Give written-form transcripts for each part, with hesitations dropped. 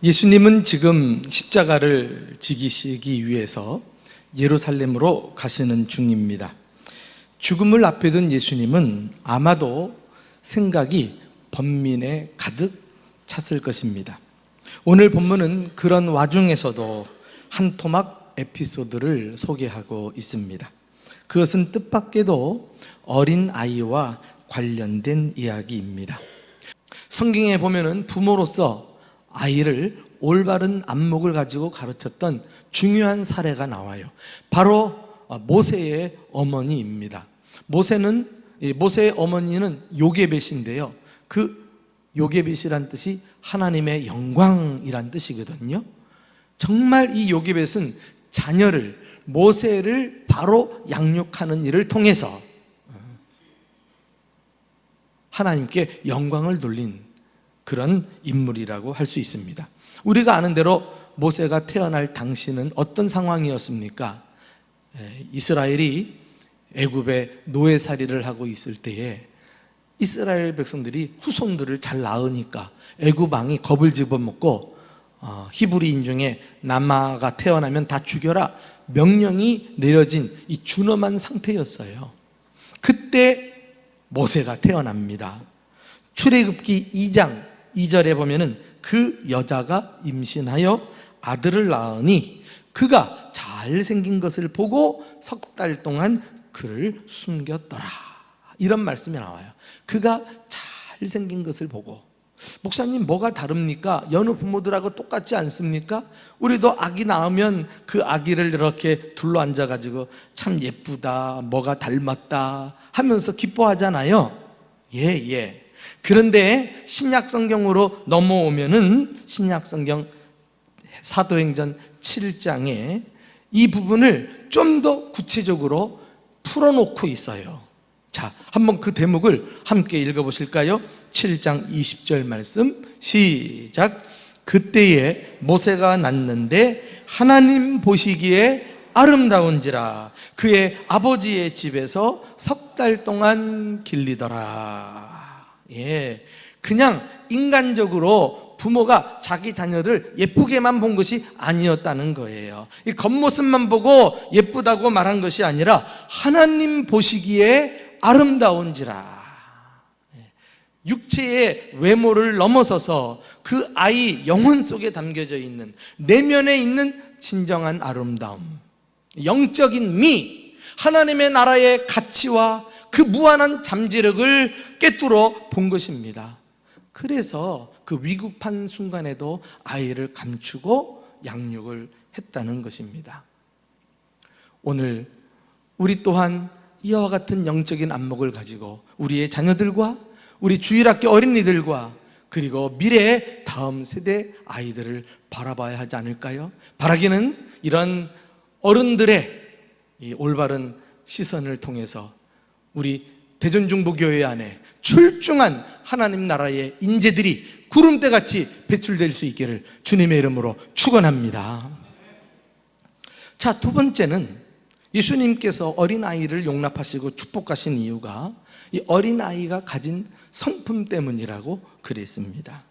예수님은 지금 십자가를 지기시기 위해서 예루살렘으로 가시는 중입니다. 죽음을 앞에 둔 예수님은 아마도 생각이 번민에 가득 찼을 것입니다. 오늘 본문은 그런 와중에서도 한 토막 에피소드를 소개하고 있습니다. 그것은 뜻밖에도 어린 아이와 관련된 이야기입니다. 성경에 보면은 부모로서 아이를 올바른 안목을 가지고 가르쳤던 중요한 사례가 나와요. 바로 모세의 어머니입니다. 모세의 어머니는 요게벳인데요, 그 요게벳이란 뜻이 하나님의 영광이란 뜻이거든요. 정말 이 요게벳은 자녀를, 모세를 바로 양육하는 일을 통해서 하나님께 영광을 돌린 그런 인물이라고 할 수 있습니다. 우리가 아는 대로 모세가 태어날 당시는 어떤 상황이었습니까? 이스라엘이 애굽에 노예살이를 하고 있을 때에 이스라엘 백성들이 후손들을 잘 낳으니까 애굽 왕이 겁을 집어먹고 히브리인 중에 남아가 태어나면 다 죽여라 명령이 내려진 이 준엄한 상태였어요. 그때 모세가 태어납니다. 출애굽기 2장 2절에 보면은 그 여자가 임신하여 아들을 낳으니 그가 잘생긴 것을 보고 석 달 동안 그를 숨겼더라, 이런 말씀이 나와요. 그가 잘생긴 것을 보고. 목사님, 뭐가 다릅니까? 여느 부모들하고 똑같지 않습니까? 우리도 아기 낳으면 그 아기를 이렇게 둘러앉아가지고 참 예쁘다, 뭐가 닮았다 하면서 기뻐하잖아요. 예. 그런데 신약성경으로 넘어오면은 신약성경 사도행전 7장에 이 부분을 좀 더 구체적으로 풀어놓고 있어요. 자, 한번 그 대목을 함께 읽어보실까요? 7장 20절 말씀 시작. 그때에 모세가 낳는데 하나님 보시기에 아름다운지라 그의 아버지의 집에서 석 달 동안 길리더라. 그냥 인간적으로 부모가 자기 자녀를 예쁘게만 본 것이 아니었다는 거예요. 이 겉모습만 보고 예쁘다고 말한 것이 아니라 하나님 보시기에 아름다운지라, 육체의 외모를 넘어서서 그 아이 영혼 속에 담겨져 있는 내면에 있는 진정한 아름다움, 영적인 미, 하나님의 나라의 가치와 그 무한한 잠재력을 꿰뚫어 본 것입니다. 그래서 그 위급한 순간에도 아이를 감추고 양육을 했다는 것입니다. 오늘 우리 또한 이와 같은 영적인 안목을 가지고 우리의 자녀들과 우리 주일학교 어린이들과 그리고 미래의 다음 세대 아이들을 바라봐야 하지 않을까요? 바라기는 이런 어른들의 이 올바른 시선을 통해서 우리 대전중부교회 안에 출중한 하나님 나라의 인재들이 구름대같이 배출될 수 있기를 주님의 이름으로 축원합니다. 자, 두 번째는 예수님께서 어린아이를 용납하시고 축복하신 이유가 이 어린아이가 가진 성품 때문이라고 그랬습니다.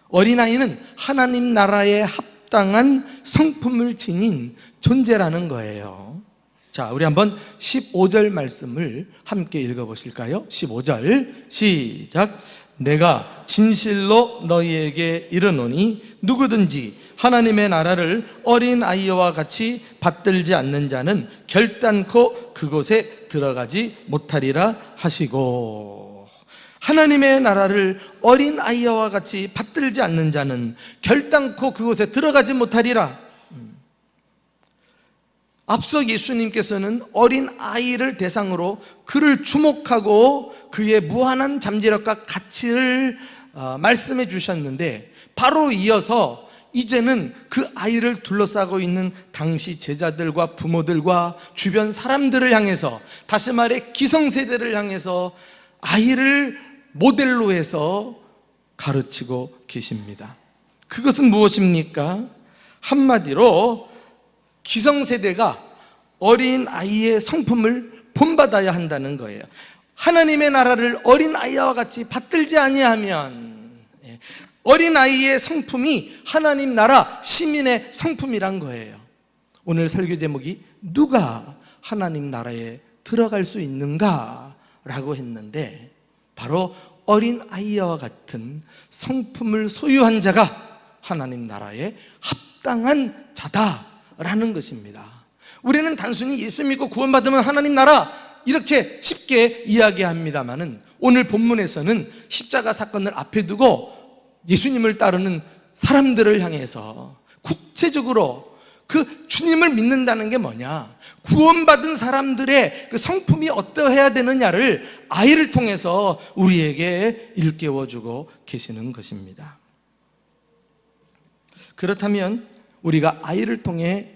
어린아이는 하나님 나라에 합당한 성품을 지닌 존재라는 거예요. 자, 우리 한번 15절 말씀을 함께 읽어보실까요? 15절 시작. 내가 진실로 너희에게 이르노니 누구든지 하나님의 나라를 어린아이와 같이 받들지 않는 자는 결단코 그곳에 들어가지 못하리라 하시고, 하나님의 나라를 어린아이와 같이 받들지 않는 자는 결단코 그곳에 들어가지 못하리라. 앞서 예수님께서는 어린아이를 대상으로 그를 주목하고 그의 무한한 잠재력과 가치를 말씀해 주셨는데, 바로 이어서 이제는 그 아이를 둘러싸고 있는 당시 제자들과 부모들과 주변 사람들을 향해서, 다시 말해 기성세대를 향해서 아이를 모델로 해서 가르치고 계십니다. 그것은 무엇입니까? 한마디로 기성세대가 어린아이의 성품을 본받아야 한다는 거예요. 하나님의 나라를 어린아이와 같이 받들지 아니하면, 어린아이의 성품이 하나님 나라 시민의 성품이란 거예요. 오늘 설교 제목이 누가 하나님 나라에 들어갈 수 있는가? 라고 했는데 바로 어린아이와 같은 성품을 소유한 자가 하나님 나라에 합당한 자다라는 것입니다. 우리는 단순히 예수 믿고 구원받으면 하나님 나라 이렇게 쉽게 이야기합니다마는 오늘 본문에서는 십자가 사건을 앞에 두고 예수님을 따르는 사람들을 향해서 구체적으로 그 주님을 믿는다는 게 뭐냐, 구원받은 사람들의 그 성품이 어떠해야 되느냐를 아이를 통해서 우리에게 일깨워주고 계시는 것입니다. 그렇다면 우리가 아이를 통해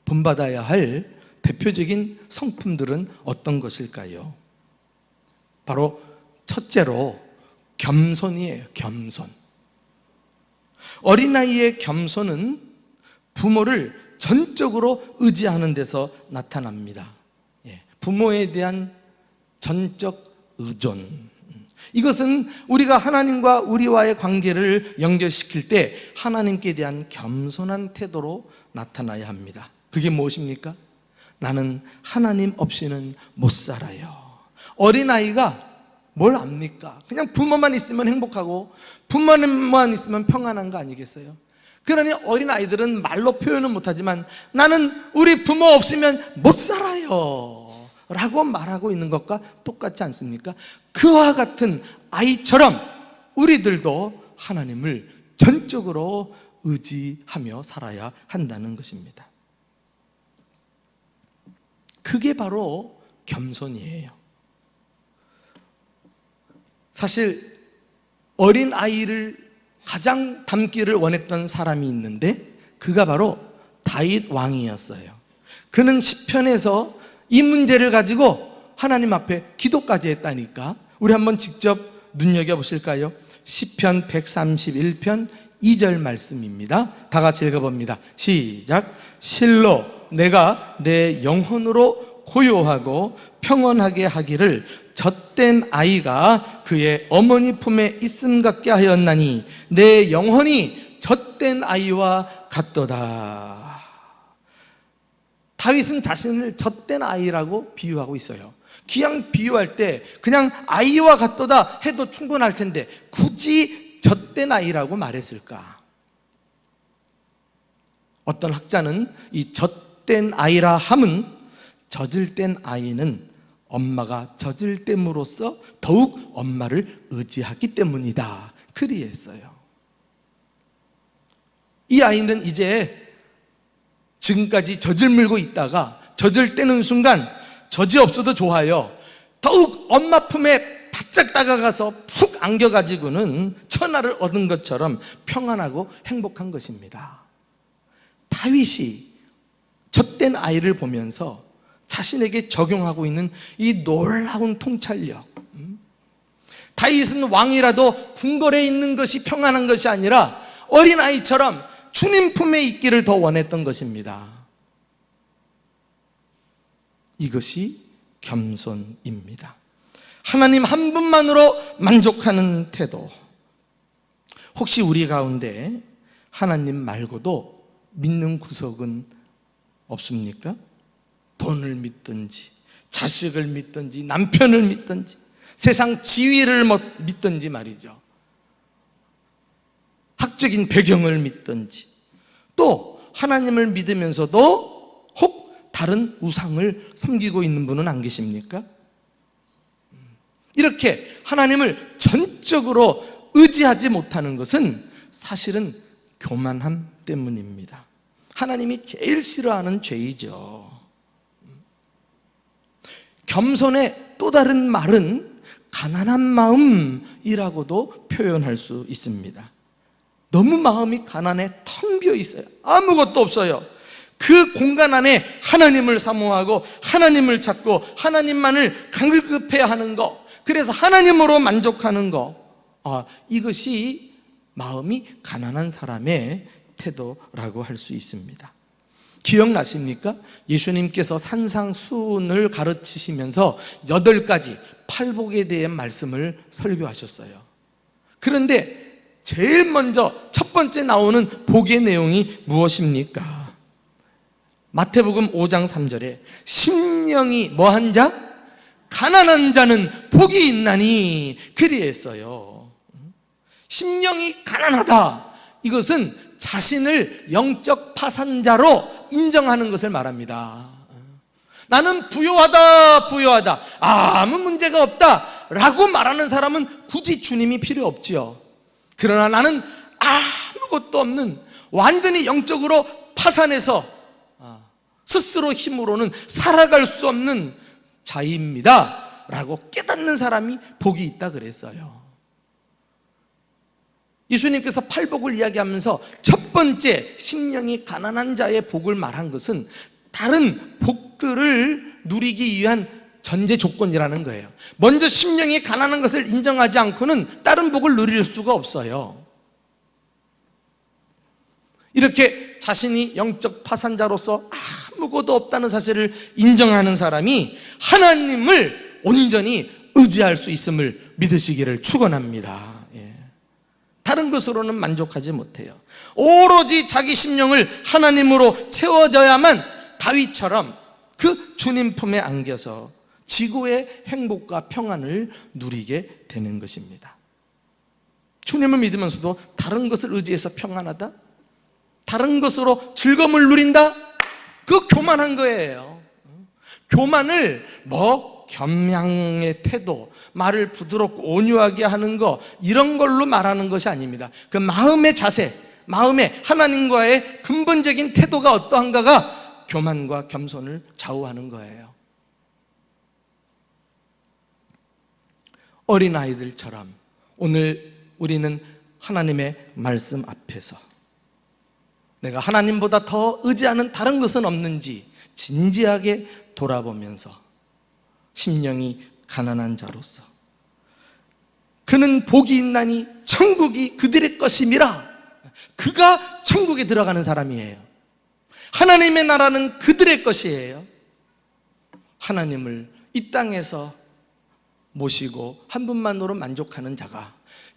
본받아야 할 대표적인 성품들은 어떤 것일까요? 바로 첫째로 겸손이에요. 겸손. 어린아이의 겸손은 부모를 전적으로 의지하는 데서 나타납니다. 부모에 대한 전적 의존. 이것은 우리가 하나님과 우리와의 관계를 연결시킬 때 하나님께 대한 겸손한 태도로 나타나야 합니다. 그게 무엇입니까? 나는 하나님 없이는 못 살아요. 어린아이가 뭘 압니까? 그냥 부모만 있으면 행복하고 부모만 있으면 평안한 거 아니겠어요? 그러니 어린아이들은 말로 표현은 못하지만 나는 우리 부모 없으면 못 살아요 라고 말하고 있는 것과 똑같지 않습니까? 그와 같은 아이처럼 우리들도 하나님을 전적으로 의지하며 살아야 한다는 것입니다. 그게 바로 겸손이에요. 사실 어린아이를 가장 닮기를 원했던 사람이 있는데 그가 바로 다윗 왕이었어요. 그는 시편에서 이 문제를 가지고 하나님 앞에 기도까지 했다니까. 우리 한번 직접 눈여겨보실까요? 시편 131편 2절 말씀입니다. 다 같이 읽어봅니다. 시작. 실로 내가 내 영혼으로 고요하고 평온하게 하기를 젖된 아이가 그의 어머니 품에 있음 같게 하였나니 내 영혼이 젖된 아이와 같도다. 다윗은 자신을 젖된 아이라고 비유하고 있어요. 그냥 비유할 때 그냥 아이와 같도다 해도 충분할 텐데 굳이 젖된 아이라고 말했을까? 어떤 학자는 이 젖된 아이라 함은 젖을 땐 아이는 엄마가 젖을 땜으로써 더욱 엄마를 의지하기 때문이다 그리했어요. 이 아이는 이제 지금까지 젖을 물고 있다가 젖을 떼는 순간 젖이 없어도 좋아요. 더욱 엄마 품에 바짝 다가가서 푹 안겨가지고는 천하를 얻은 것처럼 평안하고 행복한 것입니다. 다윗이 젖된 아이를 보면서 자신에게 적용하고 있는 이 놀라운 통찰력. 다윗은 왕이라도 궁궐에 있는 것이 평안한 것이 아니라 어린아이처럼 주님 품에 있기를 더 원했던 것입니다. 이것이 겸손입니다. 하나님 한 분만으로 만족하는 태도. 혹시 우리 가운데 하나님 말고도 믿는 구석은 없습니까? 돈을 믿든지 자식을 믿든지 남편을 믿든지 세상 지위를 믿든지 말이죠. 학적인 배경을 믿든지 또 하나님을 믿으면서도 혹 다른 우상을 섬기고 있는 분은 안 계십니까? 이렇게 하나님을 전적으로 의지하지 못하는 것은 사실은 교만함 때문입니다. 하나님이 제일 싫어하는 죄이죠. 겸손의 또 다른 말은 가난한 마음이라고도 표현할 수 있습니다. 너무 마음이 가난해 텅 비어 있어요. 아무것도 없어요. 그 공간 안에 하나님을 사모하고 하나님을 찾고 하나님만을 간급해야 하는 것, 그래서 하나님으로 만족하는 것, 이것이 마음이 가난한 사람의 태도라고 할 수 있습니다. 기억나십니까? 예수님께서 산상수훈을 가르치시면서 8가지 팔복에 대한 말씀을 설교하셨어요. 그런데 제일 먼저 첫 번째 나오는 복의 내용이 무엇입니까? 마태복음 5장 3절에 심령이 뭐한 자? 가난한 자는 복이 있나니 그리했어요. 심령이 가난하다, 이것은 자신을 영적 파산자로 인정하는 것을 말합니다. 나는 부유하다, 부유하다, 아무 문제가 없다 라고 말하는 사람은 굳이 주님이 필요 없지요. 그러나 나는 아무것도 없는, 완전히 영적으로 파산해서 스스로 힘으로는 살아갈 수 없는 자입니다 라고 깨닫는 사람이 복이 있다 그랬어요. 예수님께서 팔복을 이야기하면서 첫 번째 심령이 가난한 자의 복을 말한 것은 다른 복들을 누리기 위한 전제 조건이라는 거예요. 먼저 심령이 가난한 것을 인정하지 않고는 다른 복을 누릴 수가 없어요. 이렇게 자신이 영적 파산자로서 아무것도 없다는 사실을 인정하는 사람이 하나님을 온전히 의지할 수 있음을 믿으시기를 축원합니다. 다른 것으로는 만족하지 못해요. 오로지 자기 심령을 하나님으로 채워져야만 다윗처럼 그 주님 품에 안겨서 지구의 행복과 평안을 누리게 되는 것입니다. 주님을 믿으면서도 다른 것을 의지해서 평안하다, 다른 것으로 즐거움을 누린다, 그 교만한 거예요. 교만을 겸양의 태도, 말을 부드럽고 온유하게 하는 거, 이런 걸로 말하는 것이 아닙니다. 그 마음의 자세, 마음의 하나님과의 근본적인 태도가 어떠한가가 교만과 겸손을 좌우하는 거예요. 어린아이들처럼 오늘 우리는 하나님의 말씀 앞에서 내가 하나님보다 더 의지하는 다른 것은 없는지 진지하게 돌아보면서 심령이 가난한 자로서 그는 복이 있나니 천국이 그들의 것임이라. 그가 천국에 들어가는 사람이에요. 하나님의 나라는 그들의 것이에요. 하나님을 이 땅에서 모시고 한 분만으로 만족하는 자가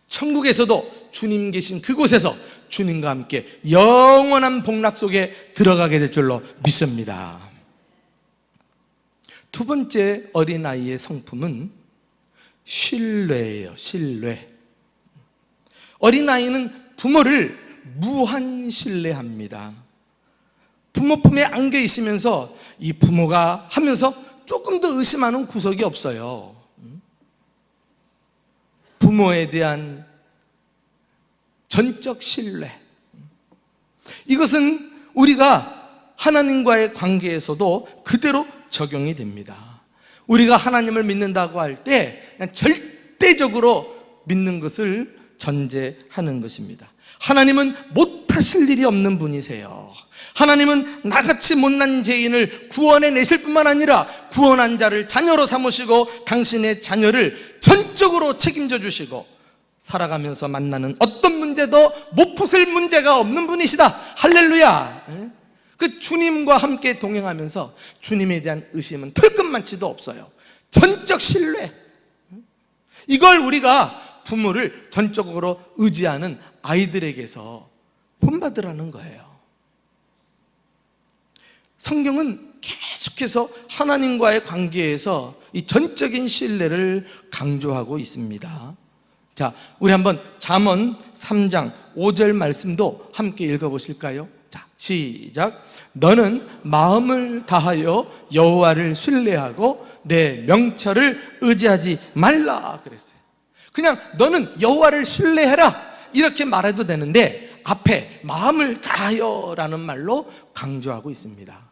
천국에서도 주님 계신 그곳에서 주님과 함께 영원한 복락 속에 들어가게 될 줄로 믿습니다. 두 번째 어린아이의 성품은 신뢰예요. 신뢰. 어린아이는 부모를 무한 신뢰합니다. 부모 품에 안겨 있으면서 이 부모가 하면서 조금 더 의심하는 구석이 없어요. 부모에 대한 전적 신뢰, 이것은 우리가 하나님과의 관계에서도 그대로 적용이 됩니다. 우리가 하나님을 믿는다고 할 때 그냥 절대적으로 믿는 것을 전제하는 것입니다. 하나님은 못하실 일이 없는 분이세요. 하나님은 나같이 못난 죄인을 구원해 내실 뿐만 아니라 구원한 자를 자녀로 삼으시고 당신의 자녀를 전적으로 책임져 주시고 살아가면서 만나는 어떤 문제도 못 푸실 문제가 없는 분이시다. 할렐루야. 그 주님과 함께 동행하면서 주님에 대한 의심은 털끝만치도 없어요. 전적 신뢰. 이걸 우리가 부모를 전적으로 의지하는 아이들에게서 본받으라는 거예요. 성경은 계속해서 하나님과의 관계에서 이 전적인 신뢰를 강조하고 있습니다. 자, 우리 한번 잠언 3장 5절 말씀도 함께 읽어보실까요? 자, 시작. 너는 마음을 다하여 여호와를 신뢰하고 내 명철을 의지하지 말라 그랬어요. 그냥 너는 여호와를 신뢰해라 이렇게 말해도 되는데 앞에 마음을 다하여라는 말로 강조하고 있습니다.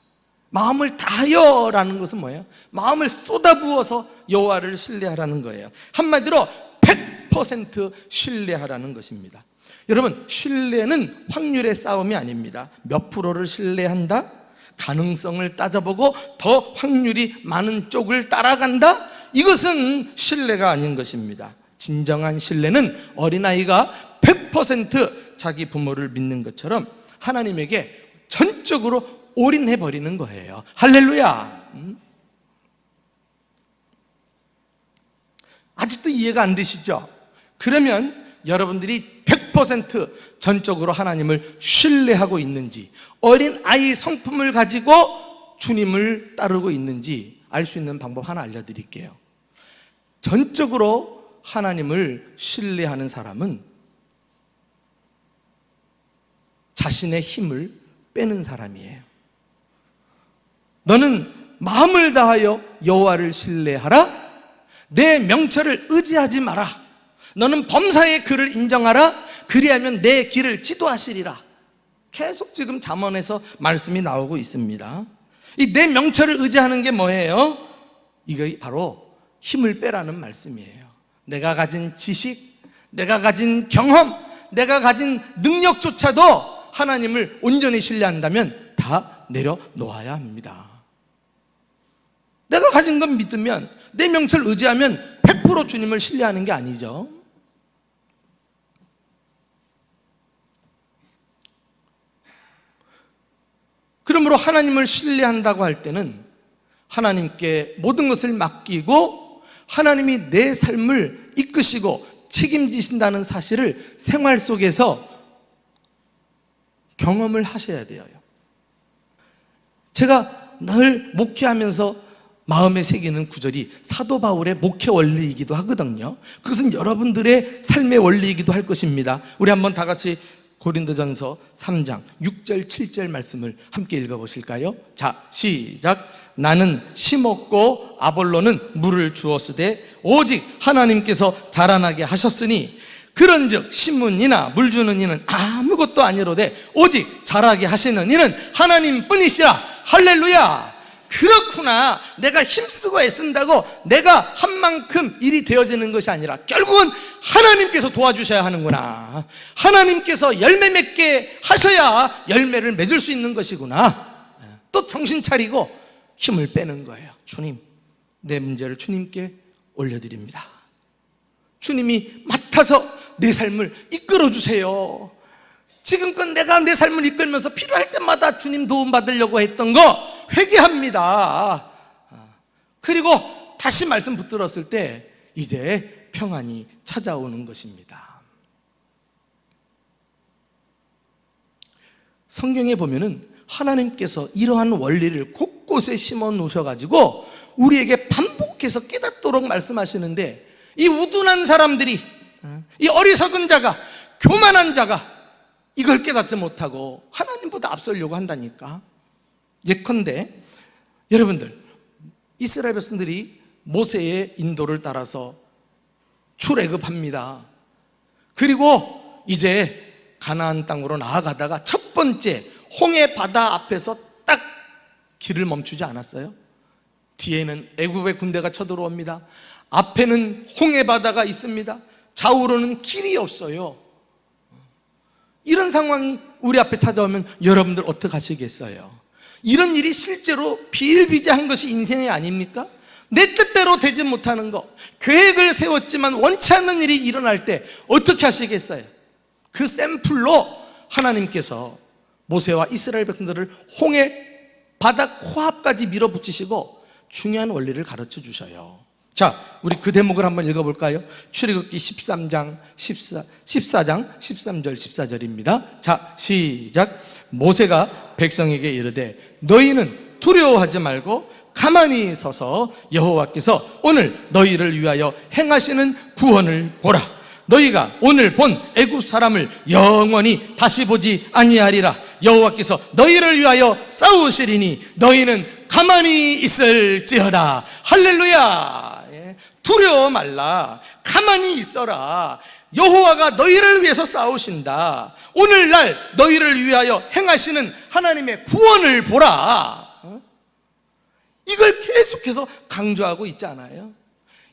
마음을 다하여라는 것은 뭐예요? 마음을 쏟아부어서 여호와를 신뢰하라는 거예요. 한마디로 100% 신뢰하라는 것입니다. 여러분, 신뢰는 확률의 싸움이 아닙니다. 몇 프로를 신뢰한다? 가능성을 따져보고 더 확률이 많은 쪽을 따라간다? 이것은 신뢰가 아닌 것입니다. 진정한 신뢰는 어린아이가 100% 자기 부모를 믿는 것처럼 하나님에게 전적으로 올인해버리는 거예요. 할렐루야. 아직도 이해가 안 되시죠? 그러면 여러분들이 100% 전적으로 하나님을 신뢰하고 있는지, 어린 아이 성품을 가지고 주님을 따르고 있는지 알 수 있는 방법 하나 알려드릴게요. 전적으로 하나님을 신뢰하는 사람은 자신의 힘을 빼는 사람이에요. 너는 마음을 다하여 여호와를 신뢰하라. 내 명철을 의지하지 마라. 너는 범사의 그를 인정하라. 그리하면 내 길을 지도하시리라. 계속 지금 잠언에서 말씀이 나오고 있습니다. 이 내 명철을 의지하는 게 뭐예요? 이거 바로 힘을 빼라는 말씀이에요. 내가 가진 지식, 내가 가진 경험, 내가 가진 능력조차도 하나님을 온전히 신뢰한다면 다 내려놓아야 합니다. 내가 가진 건 믿으면, 내 명철을 의지하면 100% 주님을 신뢰하는 게 아니죠. 그러므로 하나님을 신뢰한다고 할 때는 하나님께 모든 것을 맡기고 하나님이 내 삶을 이끄시고 책임지신다는 사실을 생활 속에서 경험을 하셔야 돼요. 제가 늘 목회하면서 마음에 새기는 구절이 사도 바울의 목회 원리이기도 하거든요. 그것은 여러분들의 삶의 원리이기도 할 것입니다. 우리 한번 다 같이 고린도전서 3장 6절 7절 말씀을 함께 읽어보실까요? 자, 시작. 나는 심었고 아볼로는 물을 주었으되 오직 하나님께서 자라나게 하셨으니 그런즉 심은 이나 물 주는 이는 아무것도 아니로되 오직 자라게 하시는 이는 하나님뿐이시라. 할렐루야. 그렇구나. 내가 힘쓰고 애쓴다고 내가 한 만큼 일이 되어지는 것이 아니라 결국은 하나님께서 도와주셔야 하는구나. 하나님께서 열매 맺게 하셔야 열매를 맺을 수 있는 것이구나. 또 정신 차리고 힘을 빼는 거예요. 주님, 내 문제를 주님께 올려드립니다. 주님이 맡아서 내 삶을 이끌어 주세요. 지금껏 내가 내 삶을 이끌면서 필요할 때마다 주님 도움 받으려고 했던 거 회개합니다. 그리고 다시 말씀 붙들었을 때 이제 평안이 찾아오는 것입니다. 성경에 보면은 하나님께서 이러한 원리를 곳곳에 심어 놓으셔가지고 우리에게 반복해서 깨닫도록 말씀하시는데, 이 우둔한 사람들이, 이 어리석은 자가, 교만한 자가 이걸 깨닫지 못하고 하나님보다 앞서려고 한다니까. 예컨대 여러분들, 이스라엘 백성들이 모세의 인도를 따라서 출애굽합니다. 그리고 이제 가나안 땅으로 나아가다가 첫 번째 홍해 바다 앞에서 딱 길을 멈추지 않았어요? 뒤에는 애굽의 군대가 쳐들어옵니다. 앞에는 홍해 바다가 있습니다. 좌우로는 길이 없어요. 이런 상황이 우리 앞에 찾아오면 여러분들 어떻게 하시겠어요? 이런 일이 실제로 비일비재한 것이 인생이 아닙니까? 내 뜻대로 되지 못하는 거, 계획을 세웠지만 원치 않는 일이 일어날 때 어떻게 하시겠어요? 그 샘플로 하나님께서 모세와 이스라엘 백성들을 홍해 바다 코앞까지 밀어붙이시고 중요한 원리를 가르쳐 주셔요. 자, 우리 그 대목을 한번 읽어볼까요? 출애굽기 14장 13절 14절입니다 자, 시작. 모세가 백성에게 이르되 너희는 두려워하지 말고 가만히 서서 여호와께서 오늘 너희를 위하여 행하시는 구원을 보라. 너희가 오늘 본 애굽 사람을 영원히 다시 보지 아니하리라. 여호와께서 너희를 위하여 싸우시리니 너희는 가만히 있을지어다. 할렐루야. 두려워 말라. 가만히 있어라. 여호와가 너희를 위해서 싸우신다. 오늘날 너희를 위하여 행하시는 하나님의 구원을 보라. 이걸 계속해서 강조하고 있지 않아요?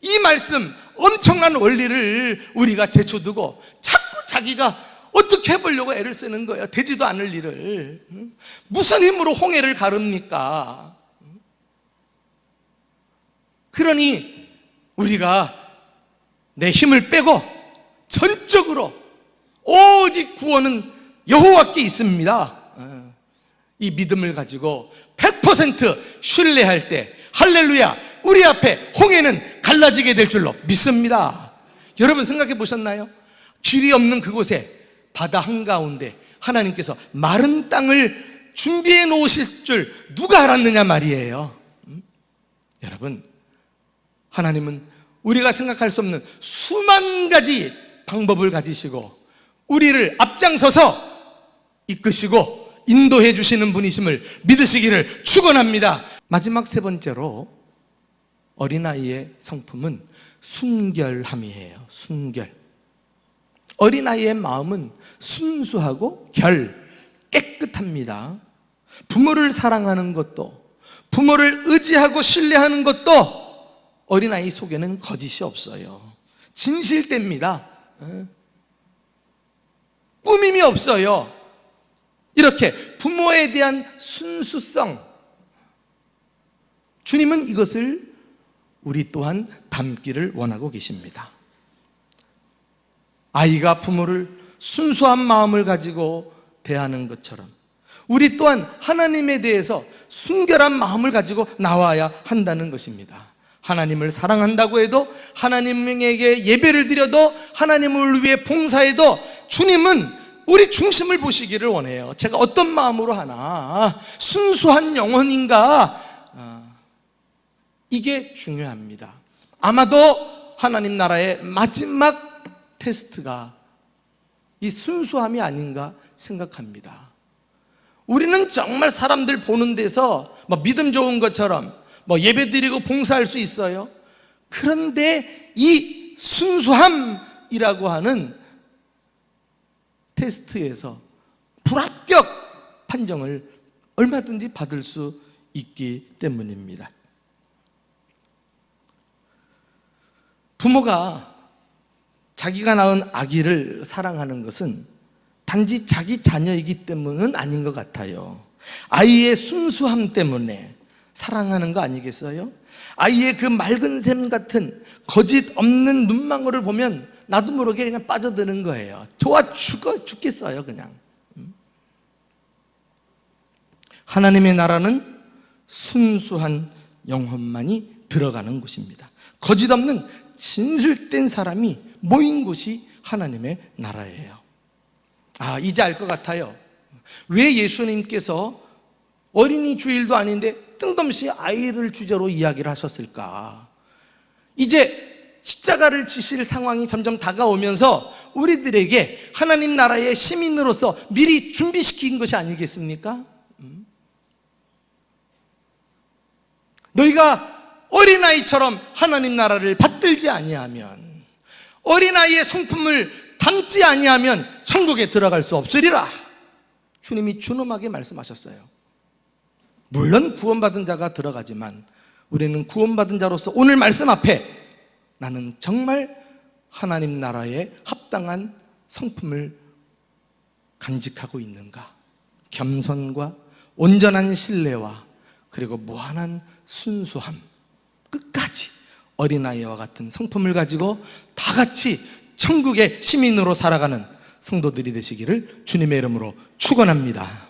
이 말씀, 엄청난 원리를 우리가 제쳐두고 자꾸 자기가 어떻게 해보려고 애를 쓰는 거예요. 되지도 않을 일을. 무슨 힘으로 홍해를 가릅니까? 그러니 우리가 내 힘을 빼고 전적으로 오직 구원은 여호와께 있습니다. 이 믿음을 가지고 100% 신뢰할 때 할렐루야, 우리 앞에 홍해는 갈라지게 될 줄로 믿습니다. 여러분 생각해 보셨나요? 길이 없는 그곳에 바다 한가운데 하나님께서 마른 땅을 준비해 놓으실 줄 누가 알았느냐 말이에요. 여러분, 하나님은 우리가 생각할 수 없는 수만 가지 방법을 가지시고 우리를 앞장서서 이끄시고 인도해 주시는 분이심을 믿으시기를 축원합니다. 마지막 세 번째로 어린아이의 성품은 순결함이에요. 순결. 어린아이의 마음은 순수하고 깨끗합니다. 부모를 사랑하는 것도, 부모를 의지하고 신뢰하는 것도 어린아이 속에는 거짓이 없어요. 진실됩니다. 꾸밈이 없어요. 이렇게 부모에 대한 순수성, 주님은 이것을 우리 또한 담기를 원하고 계십니다. 아이가 부모를 순수한 마음을 가지고 대하는 것처럼 우리 또한 하나님에 대해서 순결한 마음을 가지고 나와야 한다는 것입니다. 하나님을 사랑한다고 해도, 하나님에게 예배를 드려도, 하나님을 위해 봉사해도 주님은 우리 중심을 보시기를 원해요. 제가 어떤 마음으로 하나, 순수한 영혼인가, 이게 중요합니다. 아마도 하나님 나라의 마지막 테스트가 이 순수함이 아닌가 생각합니다. 우리는 정말 사람들 보는 데서 믿음 좋은 것처럼 예배 드리고 봉사할 수 있어요. 그런데 이 순수함이라고 하는 테스트에서 불합격 판정을 얼마든지 받을 수 있기 때문입니다. 부모가 자기가 낳은 아기를 사랑하는 것은 단지 자기 자녀이기 때문은 아닌 것 같아요. 아이의 순수함 때문에 사랑하는 거 아니겠어요? 아이의 그 맑은 샘 같은 거짓 없는 눈망울을 보면 나도 모르게 그냥 빠져드는 거예요. 좋아 죽겠어요, 그냥. 하나님의 나라는 순수한 영혼만이 들어가는 곳입니다. 거짓 없는 진실된 사람이 모인 곳이 하나님의 나라예요. 이제 알 것 같아요. 왜 예수님께서 어린이 주일도 아닌데 뜬금없이 아이를 주제로 이야기를 하셨을까? 이제 십자가를 지실 상황이 점점 다가오면서 우리들에게 하나님 나라의 시민으로서 미리 준비시킨 것이 아니겠습니까? 너희가 어린아이처럼 하나님 나라를 받들지 아니하면, 어린아이의 성품을 담지 아니하면 천국에 들어갈 수 없으리라. 주님이 준엄하게 말씀하셨어요. 물론 구원받은 자가 들어가지만 우리는 구원받은 자로서 오늘 말씀 앞에 나는 정말 하나님 나라에 합당한 성품을 간직하고 있는가? 겸손과 온전한 신뢰와 그리고 무한한 순수함, 끝까지 어린아이와 같은 성품을 가지고 다 같이 천국의 시민으로 살아가는 성도들이 되시기를 주님의 이름으로 축원합니다.